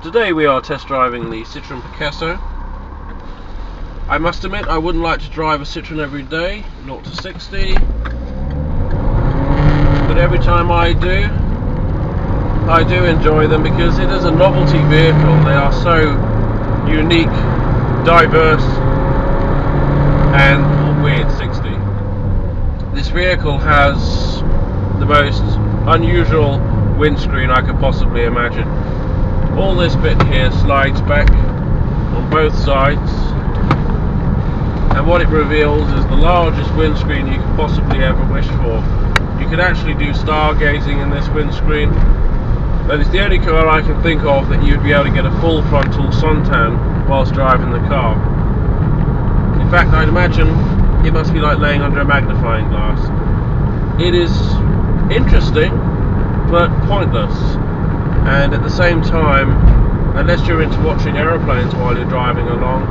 Today we are test driving the Citroen Picasso. I must admit I wouldn't like to drive a Citroen every day, 0 to 60, but every time I do enjoy them because it is a novelty vehicle. They are so unique, diverse and weird. 60. This vehicle has the most unusual windscreen I could possibly imagine. All this bit here slides back on both sides, and what it reveals is the largest windscreen you could possibly ever wish for. You could actually do stargazing in this windscreen, but it's the only car I can think of that you'd be able to get a full frontal suntan whilst driving the car. In fact, I'd imagine it must be like laying under a magnifying glass. It is interesting, but pointless. And at the same time, unless you're into watching aeroplanes while you're driving along,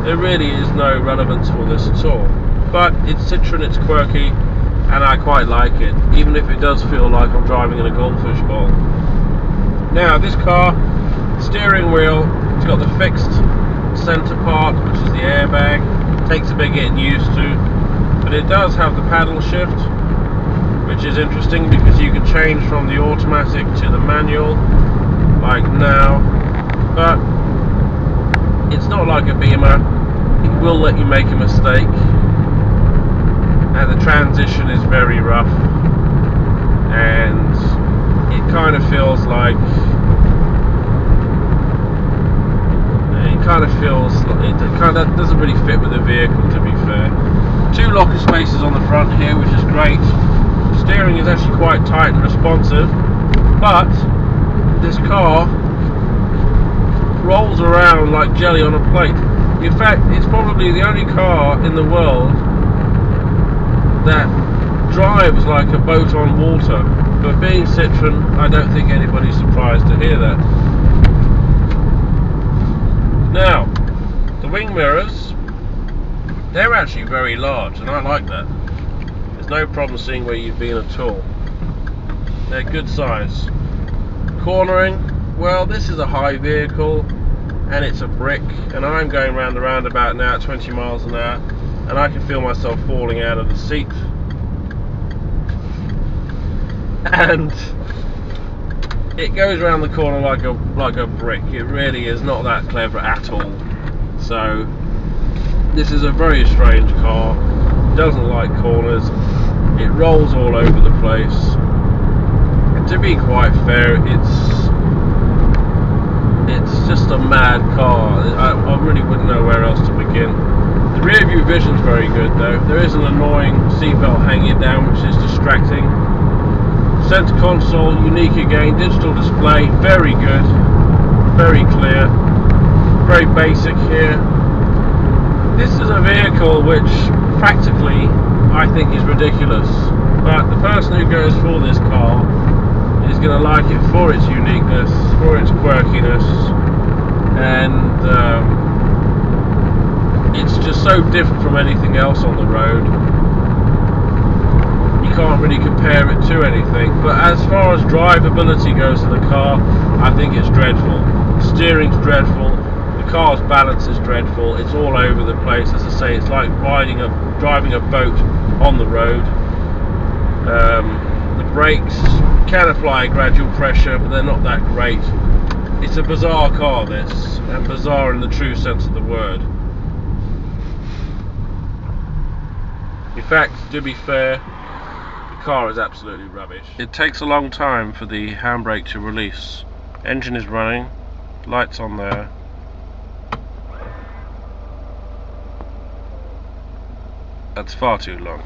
there really is no relevance for this at all. But it's Citroen, it's quirky, and I quite like it, even if it does feel like I'm driving in a goldfish bowl. Now, this car, steering wheel, it's got the fixed centre part, which is the airbag. Takes a bit getting used to, but it does have the paddle shift, which is interesting because you can change from the automatic to the manual, like now, but it's not like a Beamer. It will let you make a mistake, and the transition is very rough, and it kind of feels like it kind of doesn't really fit with the vehicle, to be fair. 2 locker spaces on the front here, which is great. Steering is actually quite tight and responsive, but this car rolls around like jelly on a plate. In fact, it's probably the only car in the world that drives like a boat on water. But being Citroen, I don't think anybody's surprised to hear that. Now, the wing mirrors, they're actually very large, and I like that. There's no problem seeing where you've been at all. They're good size. Cornering, well, this is a high vehicle, and it's a brick, and I'm going round the roundabout now at 20 miles an hour, and I can feel myself falling out of the seat. And it goes around the corner like a brick. It really is not that clever at all. So this is a very strange car. It doesn't like corners. It rolls all over the place. And to be quite fair, it's just a mad car. I really wouldn't know where else to begin. The rear view vision's very good though. There is an annoying seatbelt hanging down, which is distracting. Center console, unique again. Digital display, very good, very clear, very basic here. This is a vehicle which practically I think is ridiculous, but the person who goes for this car is going to like it for its uniqueness, for its quirkiness, and it's just so different from anything else on the road. Can't really compare it to anything, but as far as drivability goes in the car, I think it's dreadful. The steering's dreadful, the car's balance is dreadful, it's all over the place. As I say, it's like driving a boat on the road. The brakes can apply a gradual pressure, but they're not that great. It's a bizarre car, this, and bizarre in the true sense of the word. In fact, to be fair, car is absolutely rubbish. It takes a long time for the handbrake to release. Engine is running, lights on there. That's far too long.